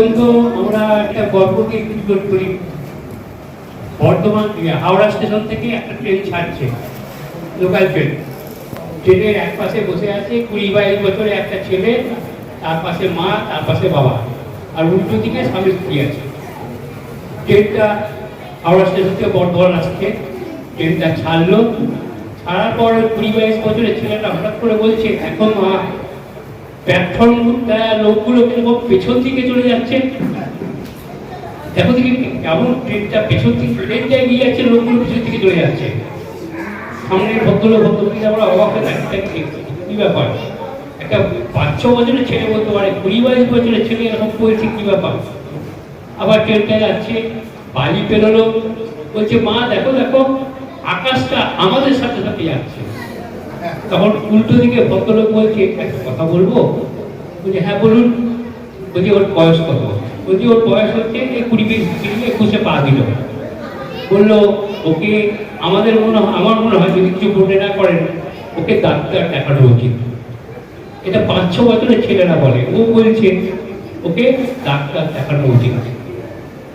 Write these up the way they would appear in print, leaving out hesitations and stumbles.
কিন্তু আমরা একটা গল্পকে ইনক্লুড করি। বর্ধমান হাওড়া স্টেশন থেকে একটা ট্রেন ছাড়ছে, লোকাল ট্রেন। ট্রেনের এক পাশে বসে আছে 20-22 বছরের একটা ছেলে, তার পাশে মা, তার পাশে বাবা, আর উল্টো দিকে স্বামী স্ত্রী আছে। ট্রেনটা হাওড়া স্টেশন থেকে বর্ধমান আসছে, ট্রেনটা ছাড়লো। ছাড়ার পর 20-22 বছরের ছেলেটা হঠাৎ করে বলছে, এখন মা প্ল্যাটফর্মটা লোকগুলো কিরকম পেছন দিকে চলে যাচ্ছে, দেখো দিকে কেমন ট্রেনটা পেছন দিকে, ট্রেনটা এগিয়ে যাচ্ছে, লোকগুলো পেছন দিকে চলে যাচ্ছে। সামনের ভদ্রলোক ভদ্রলোক আমরা অবাক হয়ে থাকি, কি ব্যাপার? একটা 5-6 বছরের ছেলে বলতে পারে, 20-22 বছরের ছেলে এরকম করেছে, কি ব্যাপার? আবার ট্রেনটা যাচ্ছে, বালি পেরোলো, বলছে মা দেখো দেখো আকাশটা আমাদের সাথে সাথে যাচ্ছে। তখন উল্টো দিকে ভদ্রলোক বলছে, একটা কথা বলবো? বলছে হ্যাঁ বলুন। বলছি ওর বয়স কত? বলছি ওর বয়স হচ্ছে 20-21 পা দিল। বললো ওকে আমার মনে হয় যদি কিছু মনে না করেন, ওকে ডাক্তার দেখানো উচিত। এটা 5-6 বছরের ছেলেরা বলে, ও বলছে ওকে ডাক্তার দেখানো উচিত।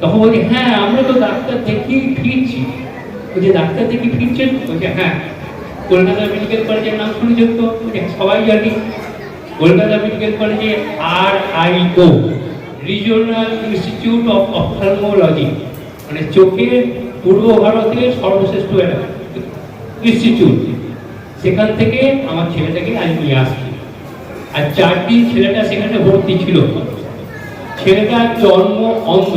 তখন বলছি হ্যাঁ আমরা তো ডাক্তার দেখিয়ে ফিরছি। বলছে ডাক্তার দেখিয়ে ফিরছেন? বলছে হ্যাঁ। কলকাতা মেডিকেল কলেজের নাম শুনেছেন তো? সবাই জানি। কলকাতা মেডিকেল কলেজে RIO, রিজিওনাল ইনস্টিটিউট অফ অপথ্যালমোলজি, মানে চোখের পূর্ব ভারতের সর্বশ্রেষ্ঠ ইনস্টিটিউট। সেখান থেকে আমার ছেলেটাকে আজ নিয়ে আসছি। আর 4 দিন ছেলেটা সেখানে ভর্তি ছিল। ছেলেটা জন্ম অন্ধ।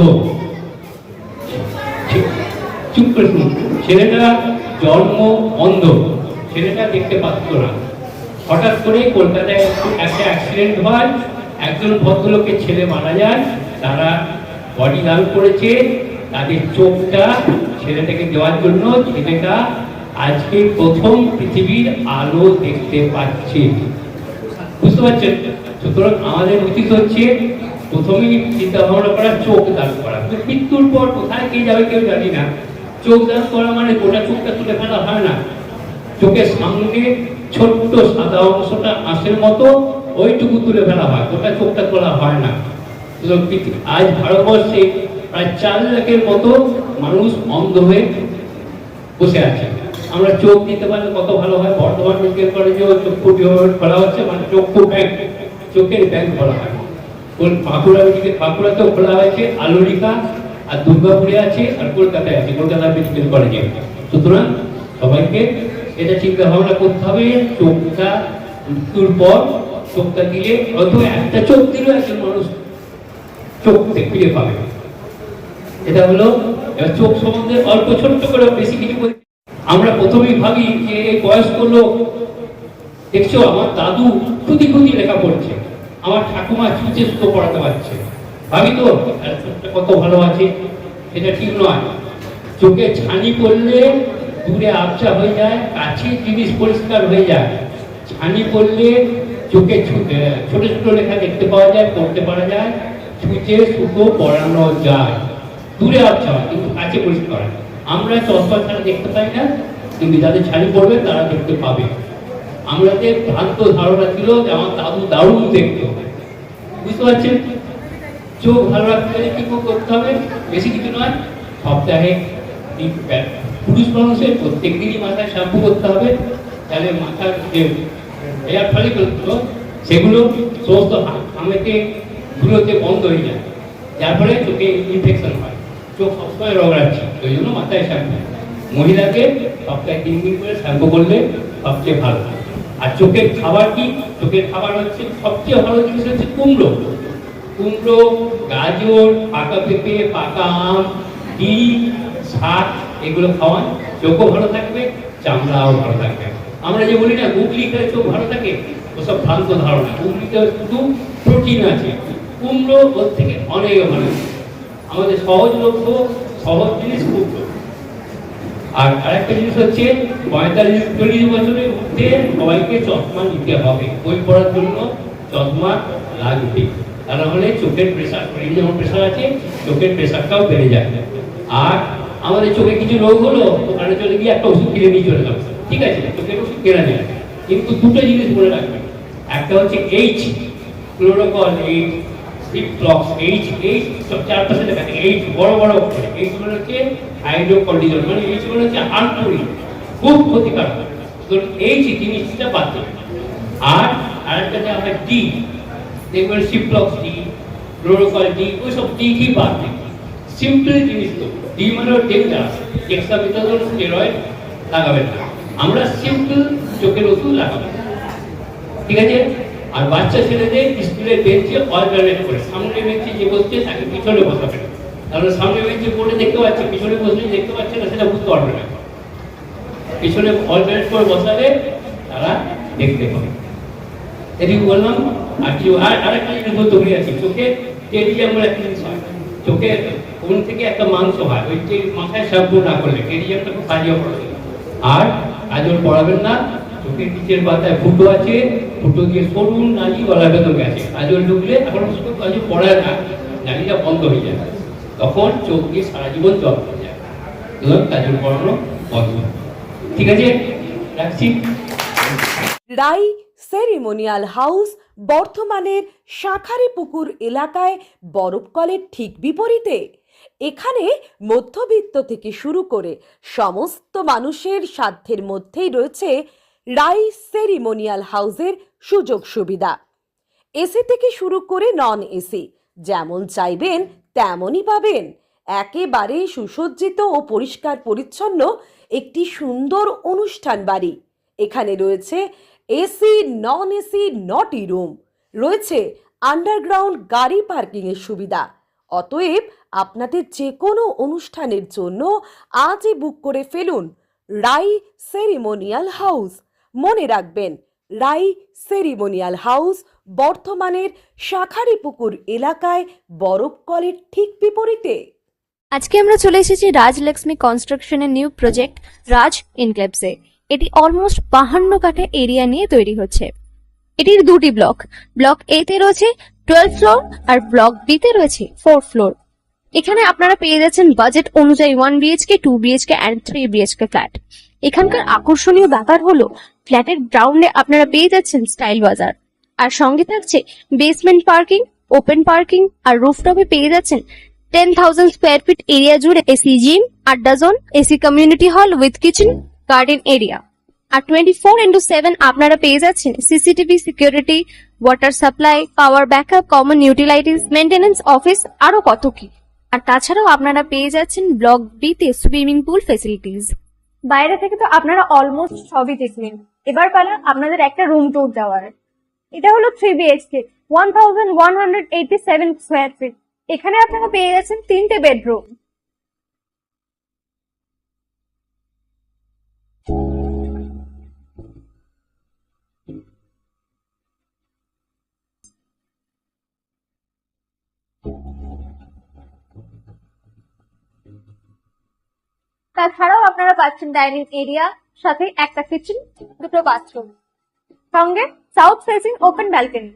চুপ করে শুনুন, ছেলেটা জন্ম অন্ধ, ছেলেটা দেখতে পাচ্ছিল না। হঠাৎ করে কলকাতায় একটা অ্যাক্সিডেন্ট হয়, একজন ভদ্রলোকের ছেলে মারা যায়, তারা বডি দান করেছে, তাদের চোখটা ছেলেটাকে দেওয়ার জন্য ছেলেটা আজকে প্রথম পৃথিবীর আলো দেখতে পাচ্ছে। বুঝতে পারছেন? সুতরাং আমাদের উচিত হচ্ছে প্রথমেই চিন্তা ভাবনা করা, চোখ দান করা। মৃত্যুর পর কোথায় কে যাবে কেউ জানি না। চোখ দান করা মানে গোটা চোখটা তুলে ফেলা হয় না, চোখের সামনে ছোট্ট সাদা অংশটা আঁশের মতো ওইটুকু তুলে ফেলা হয়, গোটা চোখটা তোলা হয় না। আজ ভারতবর্ষে প্রায় 4 লাখের মতো মানুষ অন্ধ হয়ে বসে আছে। আমরা চোখ দিতে পারলে কত ভালো হয়। বর্ধমান মেডিকেল কলেজেও চক্ষু খোলা হচ্ছে, মানে চক্ষু ব্যাংক, চোখের ব্যাংক খোলা হয়। বাঁকুড়াতেও খোলা হয়েছে, আলোরিকা আর দুর্গাপুরে আছে, আর কলকাতায় আছে, কলকাতা মেডিকেল কলেজে। সুতরাং সবাইকে এটা চিন্তা ভাবনা করতে হবে, চোখটা মৃত্যুর পর চোখটা দিলে, অথবা একটা চোখ দিলেও একজন মানুষ চোখ ফিরে পাবে। এটা হলো চোখ সম্বন্ধে অল্প ছোট্ট করে, বেশি কিছু বলছি। আমরা প্রথমেই ভাবি যে এই বয়স্ক লোক, দেখছো আমার দাদু খুদি খুদি লেখা পড়ছে, আমার ঠাকুমা চুচে সুতো পড়াতে পারছে, ভাবি তো চোখটা কত ভালো আছে। এটা ঠিক নয়। চোখে ছানি পড়লে দূরে আবছা হয়ে যায়, কাছে জিনিস পরিষ্কার হয়ে যায়। ছানি পড়লে চোখে ছোট ছোট লেখা দেখতে পাওয়া যায়, পড়তে পারা যায়, ছুঁচে সুতো পড়ানো যায়। দূরে আবছা হয় কিন্তু কাছে পরিষ্কার হয়। আমরা চশমা ছাড়া দেখতে পাই না, কিন্তু যাদের ছানি পড়বে তারা দেখতে পাবে। আমাদের ভ্রান্ত ধারণা ছিল যে আমার দাদু দারুণ দেখতে। বুঝতে পারছেন? চোখ ভালো রাখতে গেলে কি করতে হবে? বেশি কিছু নয়, সপ্তাহে পুরুষ মানুষের প্রত্যেক দিনই মাথায় শ্যাম্পু করতে হবে, তাহলে মাথার যে হেয়ার ফলিকলগুলো সেগুলো সমস্ত হামেতে ধুলোতে বন্ধ হয়ে যায়, যার ফলে চোখে ইনফেকশন হয়। চোখ সবসময় রগড়াচ্ছে, ওই জন্য মাথায় শ্যাম্পু। মহিলাকে সপ্তাহে 3 দিন করে শ্যাম্পু করলে সবচেয়ে ভালো। আর চোখের খাবার কি? চোখের খাবার হচ্ছে সবচেয়ে ভালো জিনিস হচ্ছে কুমড়ো। কুমড়ো, গাজর, পাকা পেঁপে, পাকা আম, ডিম, শাক, এগুলো খাওয়ান, চোখও ভালো থাকবে, চামড়াও ভালো থাকবে। আমরা যে বলি না গুগলি খেলে চোখ ভালো থাকে, ওসব ভ্রান্ত ধারণা। গুগলিতে শুধু প্রোটিন আছে, কুমড়ো ওর থেকে অনেক ভালো। আমাদের সহজলভ্য সহজ জিনিস কুমড়ো। আর আরেকটা জিনিস হচ্ছে 45-40 বছরের মধ্যে সবাইকে চশমা নিতে হবে, বই পড়ার জন্য চশমা লাগবে। তা নাহলে চোখের প্রেশার, যেমন প্রেশার আছে, চোখের প্রেশারটাও বেড়ে যায়। আর আমাদের চোখে কিছু রোগ হলো, ওখানে চলে গিয়ে একটা ওষুধ কিনে নিয়ে চলে যাবে, ঠিক আছে, চোখের ওষুধ কেনা যায়। কিন্তু দুটো জিনিস মনে রাখবেন, একটা হচ্ছে H, ক্লোরোকল H, সিপ্লক্স এইচ চারপাশে দেখা যায় এইচ বড় বড় অক্ষরে, এইচ মানে হচ্ছে হাইড্রোকর্টিজল, মানে এইচ মানে হচ্ছে হার্মফুল, খুব ক্ষতিকারক। তো এইচ জিনিসটা বাদ দেবে। আর আরেকটা যে আমরা ডি দেখবেন, সিপ্লক্স ডি, ক্লোরোকল ডি, ওইসব ডি কি বাদ দেবে। সিম্পল জিনিস তো, ডি মানে ডেঞ্জারাস, ডেক্সামেথাসোন স্টেরয়েড লাগাবেন না, আমরা সিম্পল চোখের ওষুধ লাগাবেন, ঠিক আছে। আর বাচ্চা ছেলেদের স্কুলের বেঞ্চে অল্টারনেট করে, সামনে বেঞ্চে যে বসছে তাকে পিছনে বসাবেন, তাহলে সামনে বেঞ্চে পড়ে দেখতে পাচ্ছে, পিছনে বসলে দেখতে পাচ্ছে না, সেটা বুঝতে পারবে না। পিছনে অল্টারনেট করে বসালে তারা দেখতে পাবে। এদিকে বললাম। আর কি আরেকটা জিনিস বলতে ভুলে যাচ্ছি, চোখে টেডিয়াম বলে একটা জিনিস হয়, চোখে কোন থেকে একটা মাংস হয়, ওই মাথায় শ্যাম্পু না করলে টেডিয়ামটা খুব কাজে পড়ে। আর কাজল পড়াবেন না, চোখের নিচের পাতায় ফুটো আছে, ফুটো দিয়ে সরুন নালি গলার ভেতর গেছে, কাজল ঢুকলে এখন শুধু কাজল পড়ায় না, নালিটা বন্ধ হয়ে যায়, তখন চোখ দিয়ে সারা জীবন জল পড়ে যায়, তখন কাজল পড়ানো বন্ধ। ঠিক আছে, রাখছি। রাই সেরিমোনিয়াল হাউস বর্ধমানের শাঁখারীপুকুর এলাকায় বরফকলের ঠিক বিপরীতে। এখানে মধ্যবিত্ত থেকে শুরু করে সমস্ত মানুষের সাধ্যের মধ্যেই রয়েছে রাই সেরিমোনিয়াল হাউসের সুযোগ সুবিধা। এসি থেকে শুরু করে নন এসি যেমন চাইবেন তেমনই পাবেন। একেবারে সুসজ্জিত ও পরিষ্কার পরিচ্ছন্ন একটি সুন্দর অনুষ্ঠান বাড়ি। এখানে রয়েছে এসি, নন এসি, নটি রুম, রয়েছে আন্ডারগ্রাউন্ড গাড়ি পার্কিং এর সুবিধা। অতএব আপনাদের যে কোনো অনুষ্ঠানের জন্য আজই বুক করে ফেলুন রাই সেরিমোনিয়াল হাউস। মনে রাখবেন, রাই সেরিমোনিয়াল হাউস বর্ধমানের শাঁখারীপুকুর এলাকায় বরফকলের ঠিক বিপরীতে। আজকে আমরা চলে এসেছি রাজলক্ষ্মী কনস্ট্রাকশনের নিউ প্রজেক্ট রাজ ইনক্লেভসে। এটি অলমোস্ট 52 কাঠা এরিয়া নিয়ে তৈরি হচ্ছে। এটির দুটি ব্লক, ব্লক এ তে রয়েছে 12 ফ্লোর আর ব্লক বি তে রয়েছে 4 ফ্লোর। এখানে আপনারা পেয়ে যাচ্ছেন বাজেট অনুযায়ী 1 BHK, 2 BHK and 3 BHK flat. এখানকার আকর্ষণীয় ব্যাপার হলো ফ্ল্যাটের গ্রাউন্ডে আপনারা পেয়ে যাচ্ছেন স্টাইল বাজার, আর সঙ্গে থাকছে বেসমেন্ট পার্কিং, ওপেন পার্কিং, আর রুফটপে পেয়ে যাচ্ছেন 10,000 স্কোয়ার ফিট এরিয়া জুড়ে এসি জিম, আড্ডা zone, AC community hall with kitchen, garden area. আর 24/7 আপনারা পেয়ে যাচ্ছেন CCTV security, water supply, power backup, common utilities, maintenance office, আরো কত কি। আর তাছাড়াও আপনারা পেয়ে যাচ্ছেন ব্লক বি তে সুইমিং পুল ফেসিলিটিস। বাইরে থেকে তো আপনারা অলমোস্ট সবই দেখলেন, এবার পালা আপনাদের একটা রুম ট্যুর দেওয়ার। এটা হলো 3 বিএইচকে, 1187 স্কোয়ার ফিট। এখানে আপনারা পেয়ে যাচ্ছেন 3টে বেডরুম। তাছাড়াও আপনারা পাচ্ছেন ডাইনিং এরিয়া, সাথে একটা কিচেন, দুটো বাথরুম, সঙ্গে সাউথ ফেসিং ওপেন ব্যালকনি।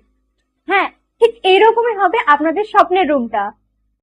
হ্যাঁ, ঠিক এইরকমই হবে আপনাদের স্বপ্নের রুমটা।